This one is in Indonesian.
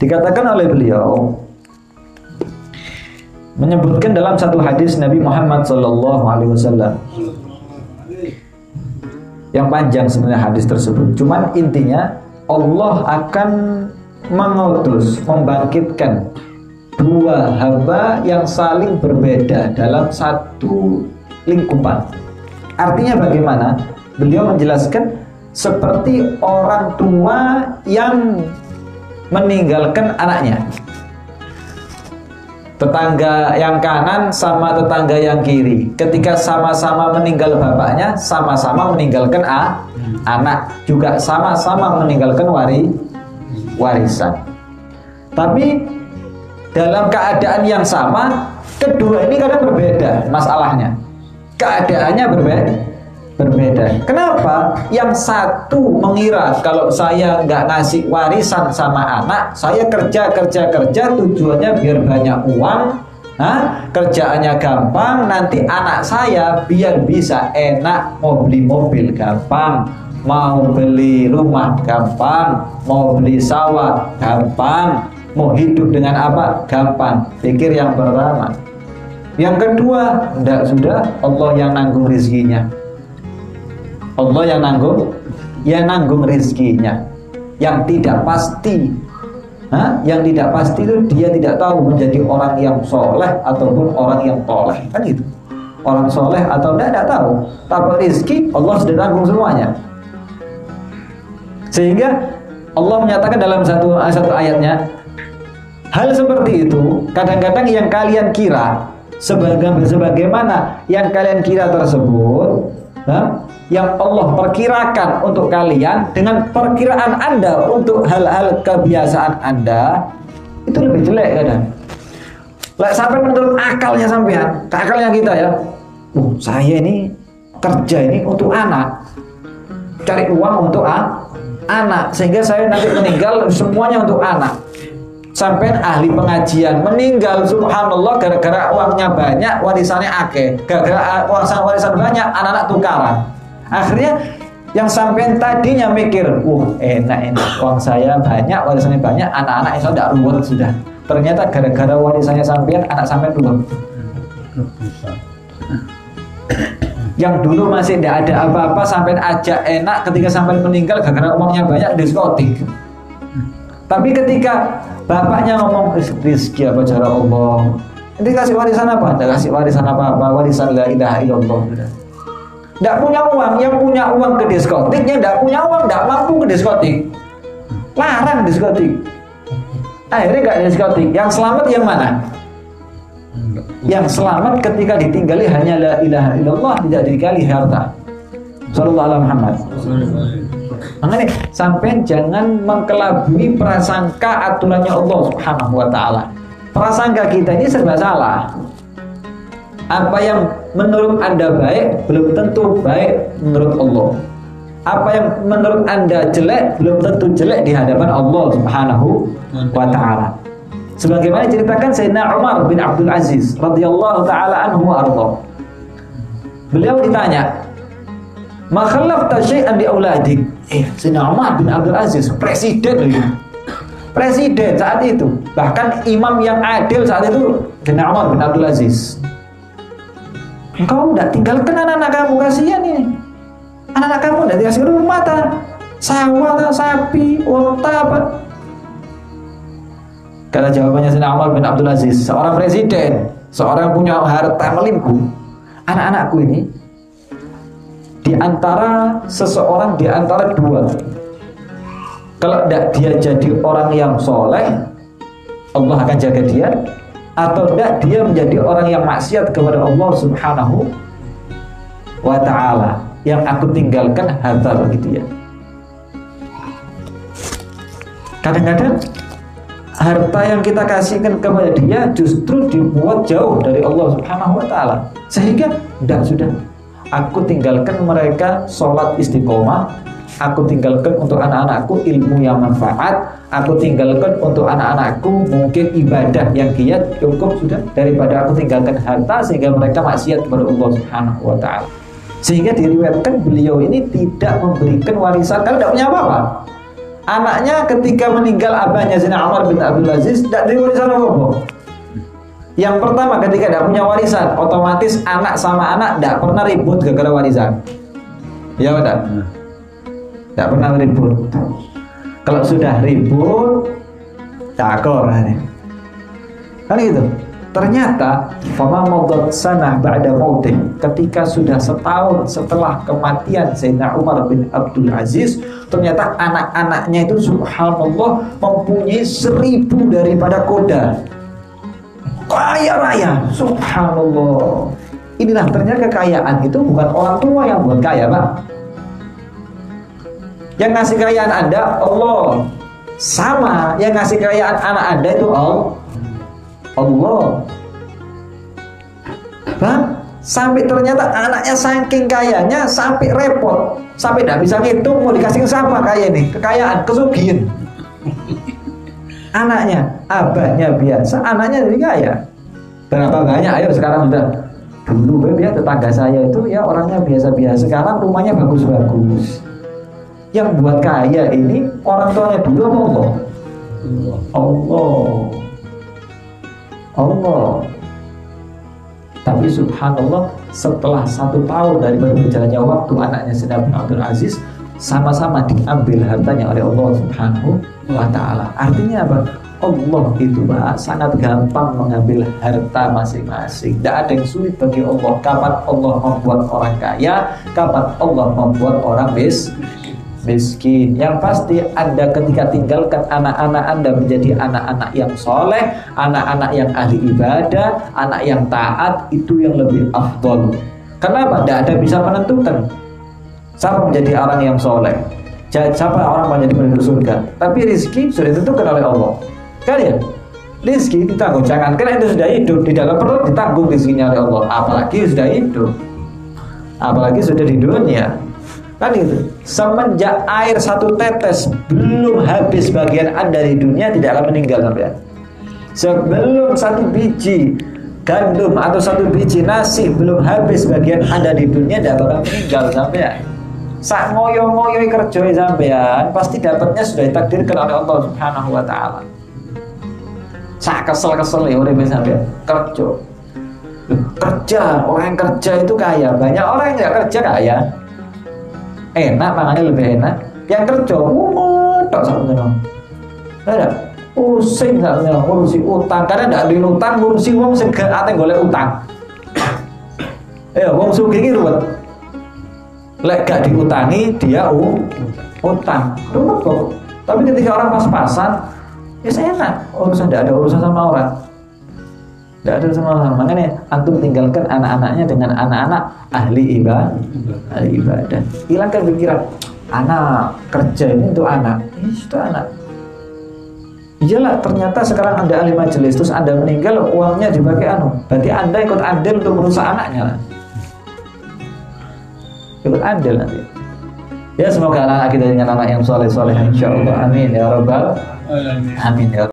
Dikatakan oleh beliau, menyebutkan dalam satu hadis Nabi Muhammad SAW yang panjang sebenarnya hadis tersebut. Cuman intinya Allah akan mengutus, membangkitkan dua hamba yang saling berbeda dalam satu lingkupan. Artinya bagaimana? Beliau menjelaskan seperti orang tua yang meninggalkan anaknya. Tetangga yang kanan sama tetangga yang kiri, ketika sama-sama meninggal bapaknya, sama-sama meninggalkan anak, juga sama-sama meninggalkan warisan. Tapi dalam keadaan yang sama, kedua ini kadang berbeda masalahnya. Keadaannya berbeda. Kenapa? Yang satu mengira kalau saya nggak ngasih warisan sama anak, saya kerja tujuannya biar banyak uang, kerjaannya gampang, nanti anak saya biar bisa enak, mau beli mobil gampang, mau beli rumah gampang, mau beli sawah gampang, mau hidup dengan apa gampang. Pikir yang pertama. Yang kedua, enggak, sudah Allah yang nanggung rezekinya. Allah yang nanggung rezekinya. Yang tidak pasti, yang tidak pasti itu dia tidak tahu menjadi orang yang soleh ataupun orang yang toleh, kan gitu. Orang soleh atau tidak tahu. Tapi rezeki Allah sudah nanggung semuanya. Sehingga Allah menyatakan dalam satu ayatnya, hal seperti itu kadang-kadang yang kalian kira sebagaimana yang kalian kira tersebut, yang Allah perkirakan untuk kalian dengan perkiraan Anda untuk hal-hal kebiasaan Anda itu lebih jelek kadang. Sampai menurut akalnya sampean, akalnya kita ya, saya ini kerja ini untuk anak, cari uang untuk anak, sehingga saya nanti meninggal semuanya untuk anak. Sampai ahli pengajian meninggal, subhanallah, gara-gara uangnya banyak, warisannya akeh, gara-gara warisan banyak, anak-anak tukaran. Akhirnya yang sampean tadinya mikir, enak uang saya banyak, warisannya banyak, anak-anak itu tidak ruwet sudah. Ternyata gara-gara warisannya sampean, anak sampean ruwet. Yang dulu masih tidak ada apa-apa, sampean ajak enak, ketika sampean meninggal gara-gara uangnya banyak, diskotik. Tapi ketika bapaknya ngomong rezeki apa cara Allah, ini kasih warisan apa? Tidak kasih warisan apa-apa, warisan la ilaha illallah. Tidak punya uang, yang punya uang ke diskotik, yang tidak punya uang tidak mampu ke diskotik, larang diskotik. Akhirnya nggak diskotik. Yang selamat yang mana? Yang selamat ketika ditinggali hanya la ilaha illallah, tidak ditinggali harta. Sallallahu alaihi Muhammad. Makanya sampai jangan mengkelabui prasangka aturannya Allah Subhanahu wa taala. Prasangka kita ini serba salah. Apa yang menurut Anda baik belum tentu baik menurut Allah. Apa yang menurut Anda jelek belum tentu jelek di hadapan Allah Subhanahu wa taala. Sebagaimana ceritakan Sayyidina Umar bin Abdul Aziz radhiyallahu taala anhu wa arda. Beliau ditanya, "Ma khallafta syai'an li auladik?" Sayyidina Umar bin Abdul Aziz, presiden lagi. Presiden saat itu, bahkan imam yang adil saat itu Sayyidina Umar bin Abdul Aziz. Engkau tidak tinggalkan anak-anak kamu, kasihan ini. Anak-anak kamu tidak dikasih rumah, sawah, sapi, unta apa? Kata jawabannya Sayyidina Umar bin Abdul Aziz, seorang presiden, seorang punya harta melimpah. Anak-anakku ini di antara seseorang di antara dua. Kalau tidak dia jadi orang yang soleh, Allah akan jaga dia. Atau tidak dia menjadi orang yang maksiat kepada Allah Subhanahu wa ta'ala, yang aku tinggalkan harta bagi dia. Kadang-kadang harta yang kita kasihkan kepada dia justru dibuat jauh dari Allah Subhanahu wa ta'ala, sehingga tidak sudah, aku tinggalkan mereka sholat istiqomah, aku tinggalkan untuk anak-anakku ilmu yang manfaat, aku tinggalkan untuk anak-anakku mungkin ibadah yang giat, cukup sudah daripada aku tinggalkan harta sehingga mereka maksiat kepada Allah Subhanahu wa ta'ala. Sehingga diriwayatkan beliau ini tidak memberikan warisan kalau tidak punya apa-apa. Anaknya ketika meninggal abahnya Sayyidina Umar bin Abdul Aziz tidak ada warisan apa-apa. Yang pertama ketika tidak punya warisan, otomatis anak sama anak tidak pernah ribut gara-gara warisan. Ya benar? Tidak pernah ribut. Kalau sudah ribut, takor kan gitu. Ternyata fama madat sanah ba'da mautih, ketika sudah setahun setelah kematian Sayyidina Umar bin Abdul Aziz, ternyata anak-anaknya itu subhanallah mempunyai 1000 daripada kuda. Kaya raya, subhanallah. Inilah ternyata kekayaan itu bukan orang tua yang buat kaya, Pak. Yang ngasih kekayaan Anda Allah. Sama yang ngasih kekayaan anak Anda itu Allah. Bang, sampai ternyata anaknya saking kayanya sampai repot, sampai tidak bisa ngitung mau dikasih ke siapa kaya nih, kekayaan, kesugihan. Anaknya, abahnya biasa, anaknya jadi kaya. Berapa banyak? Ayo sekarang sudah. Dulu ya tetangga saya itu ya orangnya biasa-biasa, sekarang rumahnya bagus-bagus. Yang buat kaya ini orang tuanya dulu apa Allah? Allah. Tapi subhanallah setelah 1 tahun dari berjalannya waktu anaknya Sayyidina bin Abdul Aziz sama-sama diambil hartanya oleh Allah subhanahu wa ta'ala. Artinya apa? Allah itu Pak sangat gampang mengambil harta masing-masing. Tidak ada yang sulit bagi Allah. Kapan Allah membuat orang kaya, kapan Allah membuat orang miskin. Yang pasti Anda ketika tinggalkan anak-anak Anda menjadi anak-anak yang soleh, anak-anak yang ahli ibadah, anak yang taat, itu yang lebih afdol. Kenapa? Tidak ada bisa menentukan siapa menjadi orang yang soleh, siapa orang menjadi penduduk surga. Tapi rezeki sudah ditentukan oleh Allah. Kan ya? Rezeki ditanggung, jangan karena itu sudah hidup di dalam perut ditanggung rezekinya oleh Allah. Apalagi sudah hidup, apalagi sudah di dunia. Kan gitu. Semenjak air 1 tetes belum habis bagian Anda di dunia tidak akan meninggal sampai. Sebelum 1 biji gandum atau 1 biji nasi belum habis bagian Anda di dunia tidak akan meninggal sampai. Sak ngoyo-ngoyo kerjoi sampean pasti dapatnya sudah ditakdirkan oleh Allah Subhanahu wa taala. Sak kesel-kesel ya urip sampean kerja. Orang yang kerja itu kaya. Banyak orang yang enggak kerja kaya. Enak, makanya lebih enak. Yang kerja, tak sampeyan. Ada pusing sampeyan ngurusi utang, karena ndak ada utang ngurusi wong sing ate golek utang. Wong sugih iki ruwet. Lek gak diutangi dia utang. Ruwet kok. Tapi ketika orang pas-pasan, ya enak. Urusan ndak ada urusan sama orang. Tidak ada sama orang. Makanya antum tinggalkan anak-anaknya dengan anak-anak ahli ibadah. Hilangkan pikiran anak kerja ini untuk anak. Itu anak. Iyalah, ternyata sekarang Anda ahli majelis terus Anda meninggal uangnya dipakai berarti Anda ikut andil untuk merusak anaknya. Ikut andil nanti. Ya semoga anak kita dengan anak yang soleh-soleh insyaallah. Amin ya rabbal alamin. Amin ya.